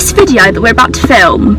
This video that we're about to film,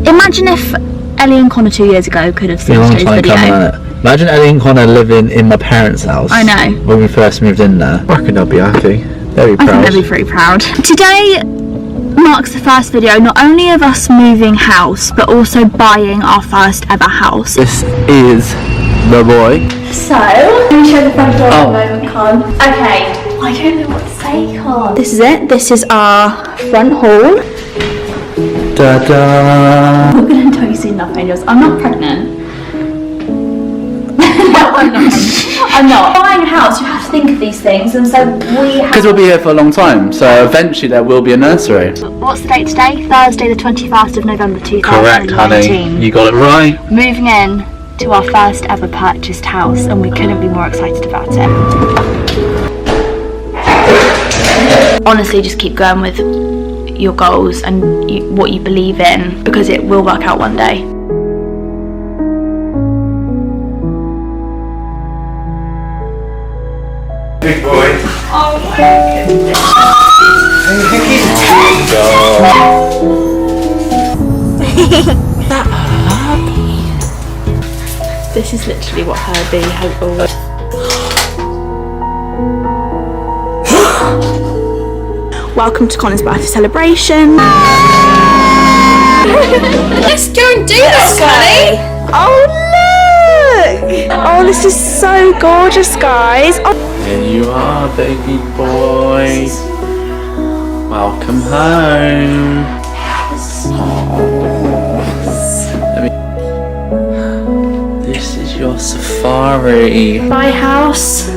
imagine if Ellie and Connor 2 years ago could have seen today's video. Imagine Ellie and Connor living in my parents' house. I know. When we first moved in there. I reckon they'll be happy. Very proud. I think they'll be pretty proud. Today marks the first video not only of us moving house, but also buying our first ever house. This is the boy. So, let me show the front door at the moment, Con. Okay, I don't know what to say, Con. This is it. This is our front hall. Da-da! I'm going to tell you soon enough, Angels. I'm not pregnant. No, I'm not. Buying a house, you have to think of these things, and so we have... Because we'll be here for a long time, so eventually there will be a nursery. What's the date today? Thursday the 21st of November 2019. Correct, honey. You got it right. Moving in to our first ever purchased house, and we couldn't be more excited about it. Honestly, just keep going with your goals and what you believe in, because it will work out one day. Big boy. Oh my goodness. That Herbie. This is literally what Herbie has always... Welcome to Connor's birthday celebration. Let's go and do this, Connie. Oh look! Oh, this is so gorgeous, guys. Oh. Here you are, baby boy. Welcome home. This is your safari. Bye, house.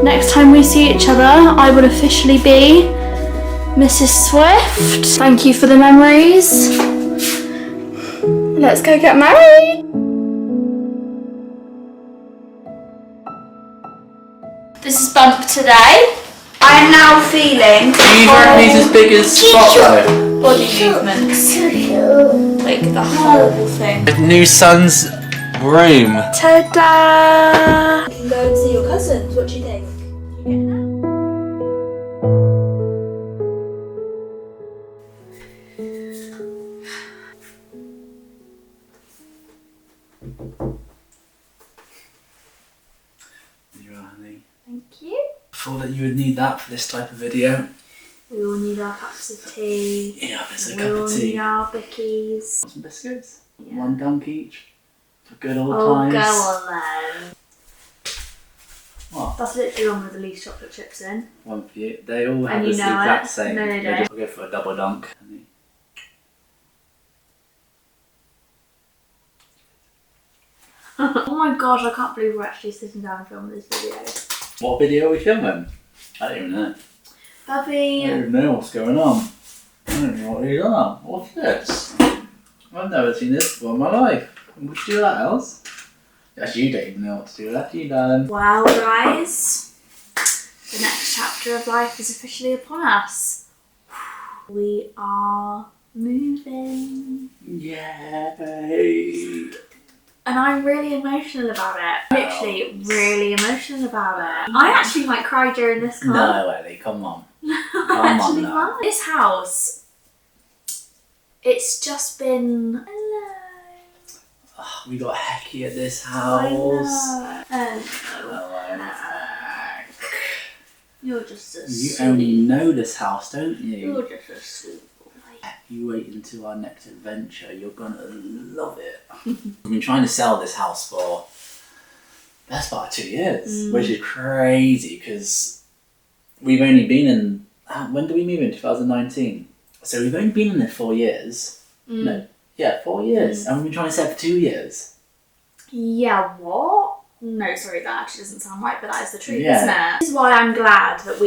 Next time we see each other, I will officially be Mrs. Swift. Thank you for the memories. Let's go get married. This is bump today. I am now feeling You don't need as big as spot though. body movements. Like the whole thing. The new son's room. Ta-da! You can go and see your cousins. What do you think? You are, honey. Thank you. Thought that you would need that for this type of video. We all need our cups of tea. Yeah, there's a We cup all of need tea. our bickies. Some biscuits. Yeah. One dunk each. For good old Oh, times. go on then. What? That's literally one with the least chocolate chips in. One for you. They all have And the you know exact it. same. No, they don't. I'll go for a double dunk. Oh my gosh, I can't believe we're actually sitting down and filming this video. What video are we filming? I don't even know. Puppy. I don't even know what's going on. I don't know what you're on. What's this? I've never seen this before in my life. Would you do that else? Yes, you don't even know what to do with that, do you, darling? Wow, guys. The next chapter of life is officially upon us. We are moving. Yay! And I'm really emotional about it. Literally, really emotional about it. I actually might cry during this call. No, Ellie, come on. I'm actually now. fine. This house, it's just been... Hello. Oh, we got Hecky at this I house. know. Hello. You're just a You sweet... only know this house, don't you? You're just a sweet boy. You wait until our next adventure, you're gonna love it. We've been trying to sell this house for best part of 2 years, which is crazy because we've only been in, when did we move in? 2019. So we've only been in there 4 years. No, yeah, 4 years. And we've been trying to sell for 2 years. Yeah, what? No, sorry, that actually doesn't sound right, but that is the truth, Yeah. isn't it? This is why I'm glad that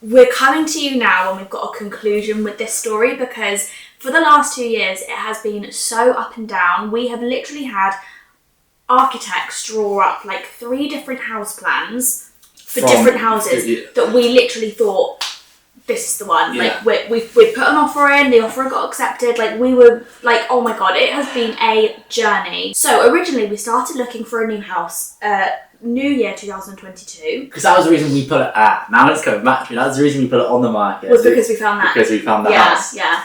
we're coming to you now when we've got a conclusion with this story, because for the last 2 years it has been so up and down. We have literally had architects draw up like 3 different house plans for different houses that we literally thought, this is the one. Yeah. Like we put an offer in, the offer got accepted. Like we were like, oh my god, it has been a journey. So originally we started looking for a new house. New year 2022. Because that was the reason we put it at. Now it's coming back to me. That's the reason we put it on the market. Was because we found that. Because we found the house. Yeah.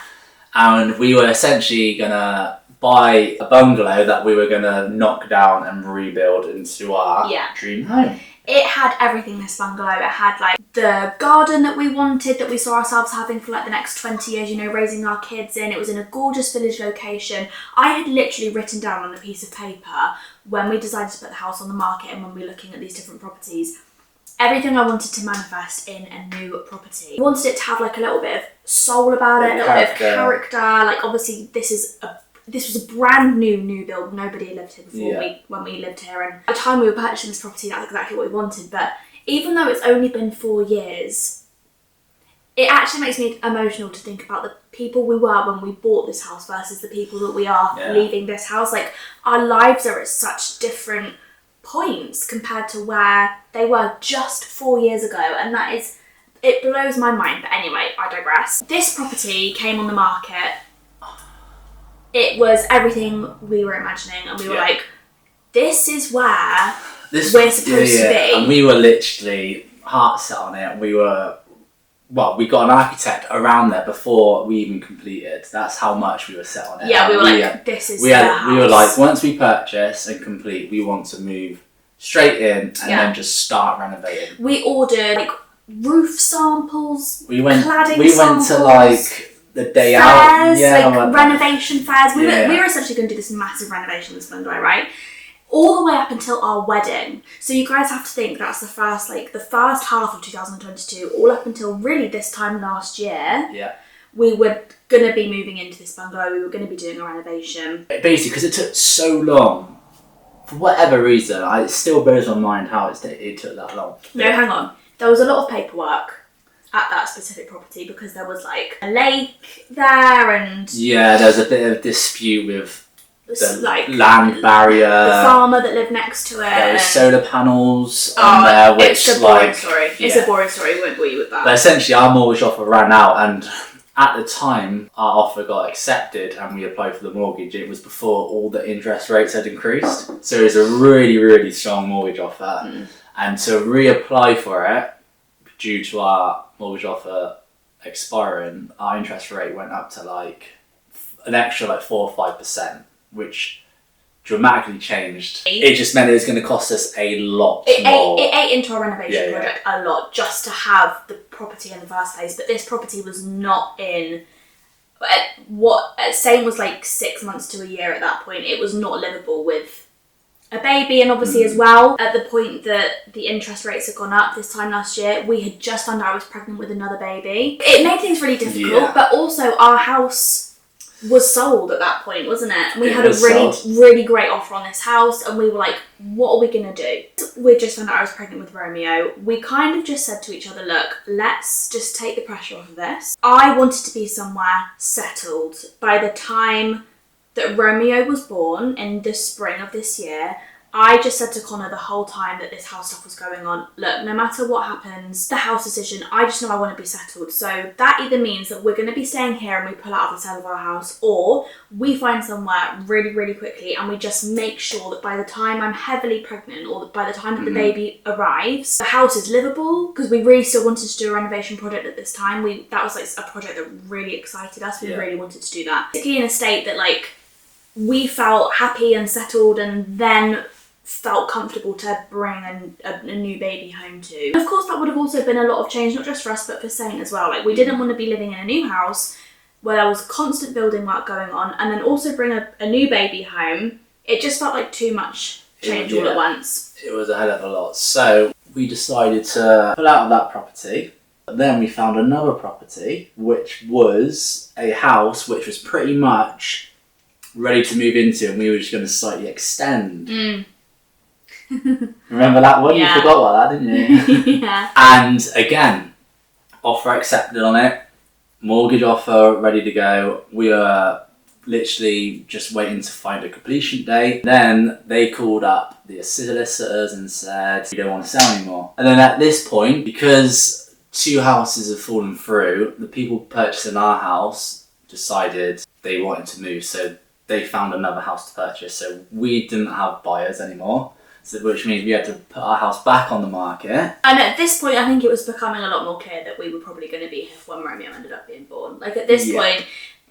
And we were essentially going to buy a bungalow that we were going to knock down and rebuild into our dream home. It had everything, this bungalow. It had like the garden that we wanted, that we saw ourselves having for like the next 20 years, you know, raising our kids in. It was in a gorgeous village location. I had literally written down on a piece of paper when we decided to put the house on the market and when we were looking at these different properties, everything I wanted to manifest in a new property. I wanted it to have like a little bit of soul about it, a little bit of character. Like obviously this was a brand new build. Nobody had lived here before when we lived here. And at the time we were purchasing this property, that's exactly what we wanted. But even though it's only been 4 years, it actually makes me emotional to think about the people we were when we bought this house versus the people that we are leaving this house. Like our lives are at such different points compared to where they were just 4 years ago. And it blows my mind. But anyway, I digress. This property came on the market. It was everything we were imagining, and we were like, this is where we're supposed to be. And we were literally heart set on it. We got an architect around there before we even completed. That's how much we were set on it. Yeah, we were this is the house. We were like, once we purchase and complete, we want to move straight in and then just start renovating. We ordered like roof samples, we went samples, to like the day fairs, out, renovation fairs. We were essentially going to do this massive renovation of this bungalow, right? All the way up until our wedding. So you guys have to think that's the first half of 2022, all up until really this time last year. Yeah. We were going to be moving into this bungalow. We were going to be doing a renovation. Basically, because it took so long, for whatever reason, it still blows my mind how it took that long. No, hang on. There was a lot of paperwork at that specific property because there was like a lake there and... Yeah, there was a bit of dispute with the like land barrier. The farmer that lived next to it. There was solar panels on there, which it's a boring story. It's a boring story. We won't bore you with that. But essentially, our mortgage offer ran out, and at the time, our offer got accepted, and we applied for the mortgage. It was before all the interest rates had increased, so it was a really, really strong mortgage offer. And to reapply for it, due to our mortgage offer expiring, our interest rate went up to like an extra 4 or 5%. Which dramatically changed. It just meant it was going to cost us a lot more. It ate into our renovation project a lot just to have the property in the first place. But this property was not in same was like 6 months to a year at that point. It was not livable with a baby, and obviously as well at the point that the interest rates had gone up this time last year, we had just found out I was pregnant with another baby. It made things really difficult, but also our house was sold at that point, wasn't it? And we had a really great offer on this house, and we were like, what are we gonna do? We just found out I was pregnant with Romeo. We kind of just said to each other, look, let's just take the pressure off of this. I wanted to be somewhere settled. By the time that Romeo was born in the spring of this year, I just said to Connor the whole time that this house stuff was going on, look, no matter what happens, the house decision, I just know I want to be settled. So that either means that we're going to be staying here and we pull out of the sale of our house, or we find somewhere really, really quickly and we just make sure that by the time I'm heavily pregnant, or by the time that the baby arrives, the house is livable, because we really still wanted to do a renovation project at this time. That was like a project that really excited us. We really wanted to do that. Particularly in a state that like we felt happy and settled, and then felt comfortable to bring a new baby home to. Of course, that would have also been a lot of change, not just for us, but for Saint as well. Like, we didn't want to be living in a new house where there was constant building work going on, and then also bring a new baby home. It just felt like too much change all at once. It was a hell of a lot. So we decided to pull out of that property. But then we found another property, which was a house which was pretty much ready to move into, and we were just going to slightly extend. Remember that one? Yeah. You forgot about that, didn't you? Yeah. And again, offer accepted on it, mortgage offer ready to go. We were literally just waiting to find a completion date. Then they called up the solicitors and said, we don't want to sell anymore. And then at this point, because 2 houses have fallen through, the people purchasing our house decided they wanted to move, so they found another house to purchase. So we didn't have buyers anymore. So, which means we had to put our house back on the market. And at this point, I think it was becoming a lot more clear that we were probably going to be here when Romeo ended up being born. Like, at this point,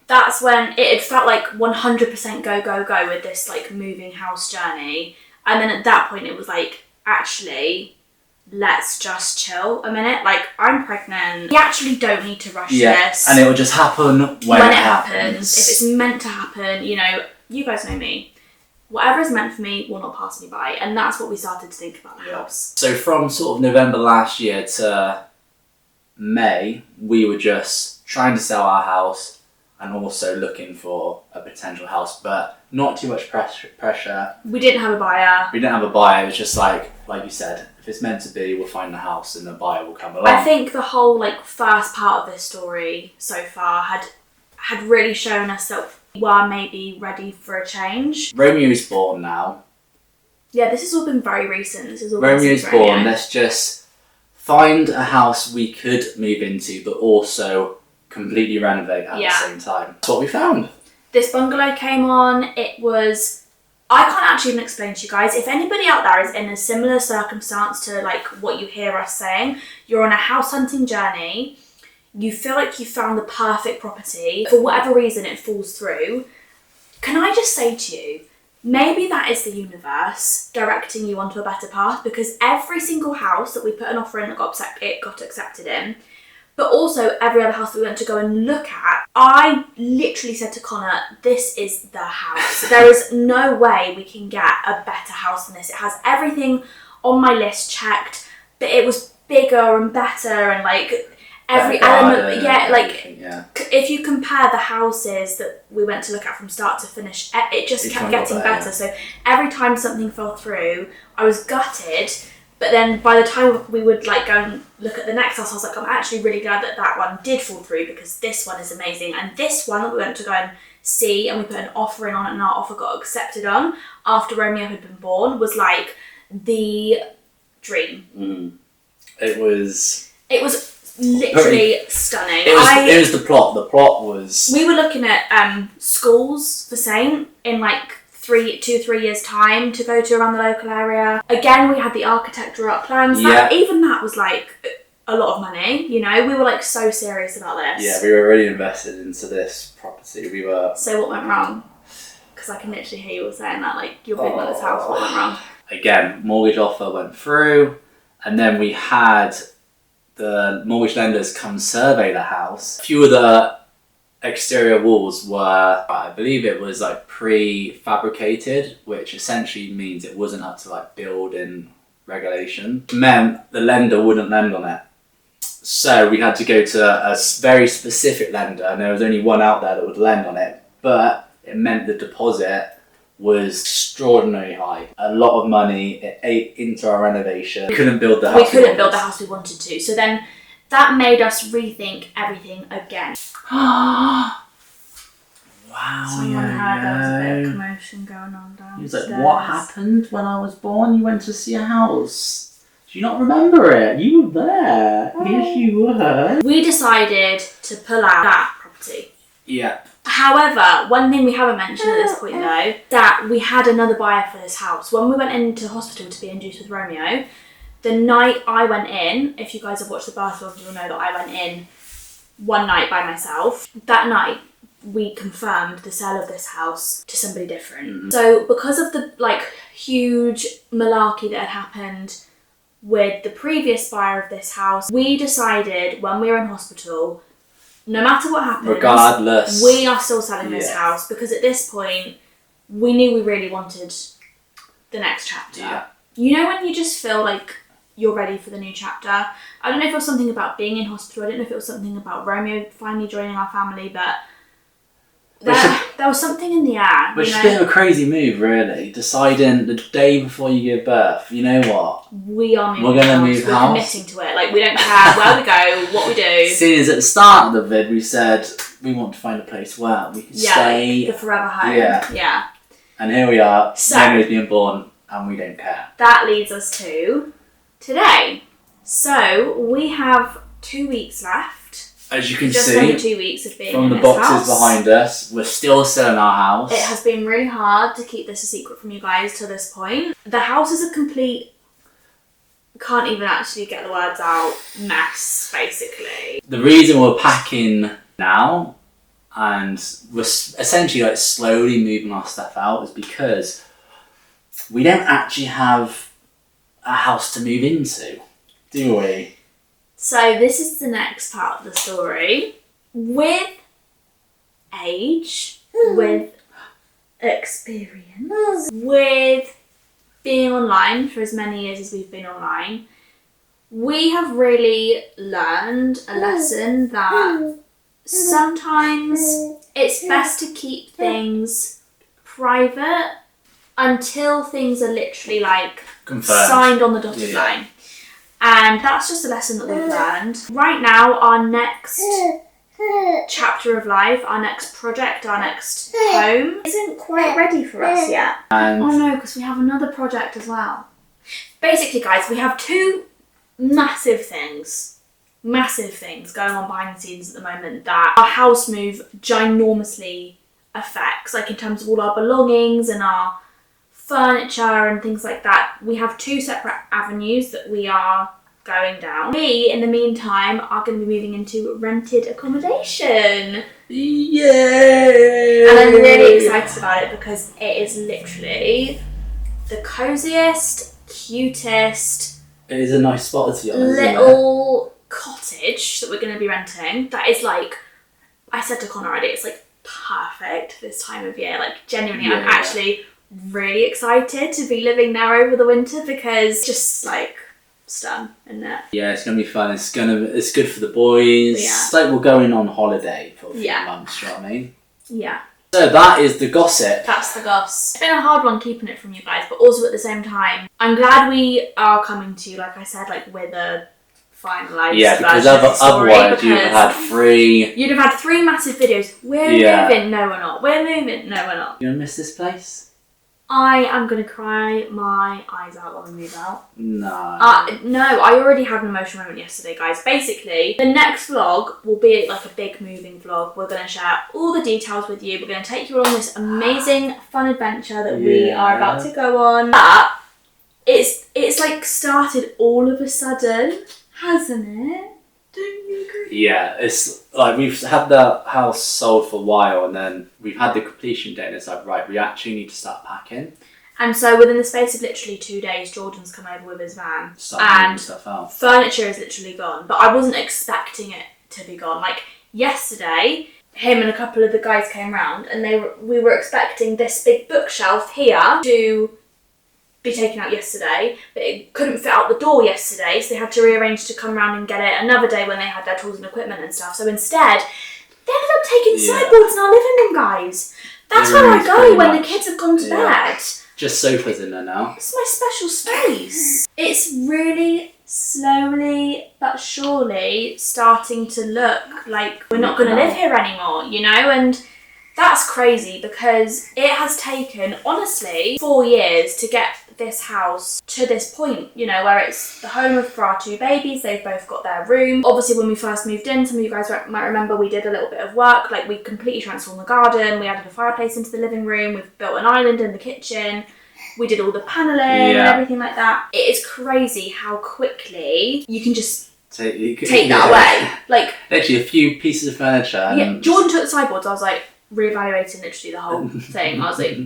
that's when it had felt like 100% go with this like moving house journey. And then at that point it was like, actually, let's just chill a minute. Like, I'm pregnant. We actually don't need to rush this. And it will just happen when it happens. If it's meant to happen, you know, you guys know me. Whatever is meant for me will not pass me by. And that's what we started to think about the house. So from sort of November last year to May, we were just trying to sell our house and also looking for a potential house, but not too much pressure. We didn't have a buyer. It was just like you said, if it's meant to be, we'll find the house and the buyer will come along. I think the whole like first part of this story so far had really shown us that we were maybe ready for a change. Romeo's born now. Yeah, this has all been very recent. This is all Romeo's born. Let's just find a house we could move into, but also completely renovate at the same time. That's what we found. This bungalow came on. It was... I can't actually even explain to you guys. If anybody out there is in a similar circumstance to like what you hear us saying, you're on a house hunting journey, you feel like you found the perfect property, for whatever reason it falls through, can I just say to you, maybe that is the universe directing you onto a better path, because every single house that we put an offer in that got accepted in, but also every other house that we went to go and look at, I literally said to Connor, this is the house. There is no way we can get a better house than this. It has everything on my list checked, but it was bigger and better and like every element. Yeah, like if you compare the houses that we went to look at from start to finish, it just kept getting better. So every time something fell through, I was gutted. But then by the time we would like go and look at the next house, I was like, I'm actually really glad that that one did fall through, because this one is amazing. And this one that we went to go and see and we put an offer in on and our offer got accepted on after Romeo had been born was like the dream. It was literally stunning. It was the plot. The plot was... We were looking at schools for Saint in like 2-3 years time to go to around the local area. Again, we had the architect draw up plans. Even that was like a lot of money, you know. We were like so serious about this. Yeah, we were really invested into this property. We were... So what went wrong? Because I can literally hear you all saying that, like, you're bidding on this house, what went wrong? Again, mortgage offer went through, and then we had the mortgage lenders come survey the house. A few of the exterior walls were, I believe it was like prefabricated, which essentially means it wasn't up to like building regulation. It meant the lender wouldn't lend on it. So we had to go to a very specific lender, and there was only one out there that would lend on it. But it meant the deposit was extraordinarily high. A lot of money. It ate into our renovation. We couldn't build the house. We couldn't build the house we wanted to. So then that made us rethink everything again. Wow. Someone heard there was a bit of commotion going on downstairs. He was like, what happened when I was born? You went to see a house. Do you not remember it? You were there. Yes, you were. We decided to pull out that property. Yeah. However, one thing we haven't mentioned at this point though, that we had another buyer for this house. When we went into hospital to be induced with Romeo, the night I went in, if you guys have watched the birth vlog, you'll know that I went in one night by myself. That night, we confirmed the sale of this house to somebody different. So because of the like huge malarkey that had happened with the previous buyer of this house, we decided when we were in hospital, no matter what happens, regardless, we are still selling this house, because at this point, we knew we really wanted the next chapter. Yeah. You know when you just feel like you're ready for the new chapter? I don't know if it was something about being in hospital, I don't know if it was something about Romeo finally joining our family, but there was something in the air. Which is a bit of a crazy move, really. Deciding the day before you give birth, you know what? We are moving We're going to house. move We're house. committing to it. Like, we don't care where we go, what we do. Seeing as at the start of the vid, we said we want to find a place where we can stay. Like the forever home. Yeah. And here we are, So, Romeo's being born, and we don't care. That leads us to today. So, we have 2 weeks left. As you can just see, under 2 weeks of being from in the this boxes house behind us, we're still selling our house. It has been really hard to keep this a secret from you guys to this point. The house is a complete, can't even actually get the words out, mess, basically. The reason we're packing now and we're essentially like slowly moving our stuff out is because we don't actually have a house to move into, do we? So this is the next part of the story. With age, with experience, with being online for as many years as we've been online, we have really learned a lesson that sometimes it's best to keep things private until things are literally like Confirmed. signed on the dotted line. And that's just a lesson that we've learned. Right now, our next chapter of life, our next project, our next home isn't quite ready for us yet. And Oh no, because we have another project as well. Basically, guys, we have two massive things going on behind the scenes at the moment that our house move ginormously affects, like in terms of all our belongings and our furniture and things like that. We have two separate avenues that we are going down. We, in the meantime, are going to be moving into rented accommodation. yay! And I'm really excited about it because it is literally the coziest, cutest It is a nice spot to be honest, little cottage that we're going to be renting. That is like, I said to Connor already, it's like perfect this time of year. Like genuinely, I'm actually really excited to be living there over the winter because it's just like stun, isn't it? Yeah, it's gonna be fun. It's good for the boys. Yeah. It's like we're going on holiday for a few Yeah. months, you know what I mean? Yeah, So that is the gossip. that's the goss. It's been a hard one keeping it from you guys, but also at the same time, I'm glad we are coming to you, like I said, like with a finalised Yeah, because version of the story, otherwise you'd have had three. You'd have had 3 massive videos. We're moving, no we're not. We're moving, no we're not. You gonna miss this place? I am going to cry my eyes out when we move out. No. No, I already had an emotional moment yesterday, guys. Basically, the next vlog will be like a big moving vlog. We're going to share all the details with you. We're going to take you on this amazing, fun adventure that we are about to go on. But it's like started all of a sudden, hasn't it? Don't you agree? Yeah, it's like we've had the house sold for a while and then we've had the completion date and it's like, right, we actually need to start packing. And so within the space of literally 2 days, Jordan's come over with his van Start moving stuff out. furniture is literally gone. But I wasn't expecting it to be gone. Like yesterday, him and a couple of the guys came round and we were expecting this big bookshelf here to be taken out yesterday, but it couldn't fit out the door yesterday, so they had to rearrange to come round and get it another day when they had their tools and equipment and stuff. So instead, they ended up taking sideboards in our living room, guys. That's where I go when the kids have gone to bed. Just sofas in there now. It's my special space. It's really slowly but surely starting to look like we're not going to live here anymore, you know? And that's crazy because it has taken, honestly, 4 years to get this house to this point, you know, where it's the home for our 2 babies. They've both got their room. Obviously, when we first moved in, some of you guys might remember we did a little bit of work. Like, we completely transformed the garden. We added a fireplace into the living room. We've built an island in the kitchen. We did all the paneling and everything like that. It is crazy how quickly you can just take that away. Like, literally a few pieces of furniture. And Jordan took the sideboards. I was like, reevaluating literally the whole thing. I was like,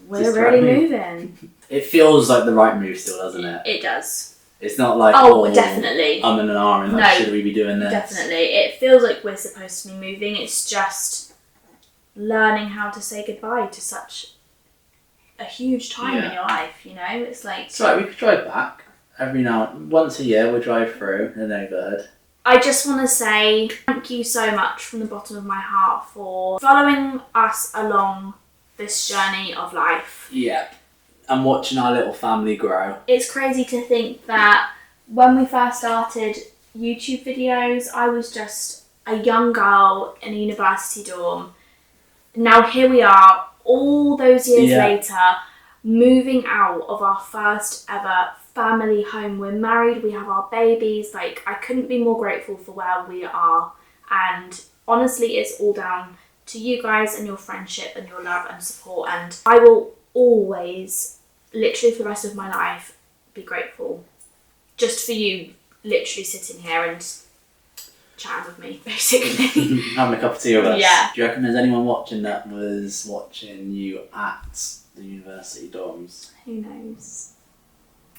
we're Just really right. moving. It feels like the right move still, doesn't it? It does. It's not like, definitely. I'm in an arm, like, No, should we be doing this? Definitely. It feels like we're supposed to be moving. It's just learning how to say goodbye to such a huge time in your life, you know? It's like... It's right, we could drive back every once a year, we'll drive through, and then go ahead. I just want to say thank you so much from the bottom of my heart for following us along this journey of life. Yeah. And watching our little family grow. It's crazy to think that when we first started YouTube videos, I was just a young girl in a university dorm. Now here we are, all those years later, moving out of our first ever family home. We're married, we have our babies. Like, I couldn't be more grateful for where we are. And honestly, it's all down to you guys and your friendship and your love and support. And I will always, literally for the rest of my life, be grateful just for you literally sitting here and chatting with me, basically. Having a cup of tea with us. Yeah. Do you reckon there's anyone watching that was watching you at the university dorms? Who knows?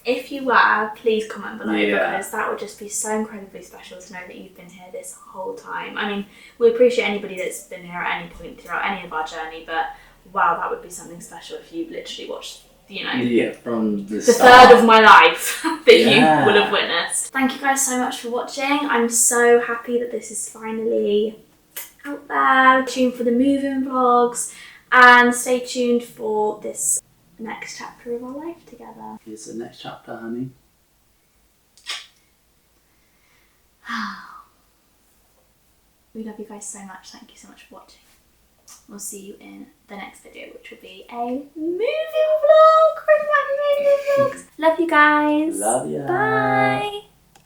If you were, please comment below because that would just be so incredibly special to know that you've been here this whole time. I mean, we appreciate anybody that's been here at any point throughout any of our journey, but wow, that would be something special if you literally watched, you know, from the third of my life that you would have witnessed. Thank you guys so much for watching. I'm so happy that this is finally out there. Tune for the move-in vlogs and stay tuned for this next chapter of our life together. Here's the next chapter, honey. We love you guys so much. Thank you so much for watching. We'll see you in the next video, which will be a moving vlog. Bring back moving vlogs. Love you guys. Love ya. Bye.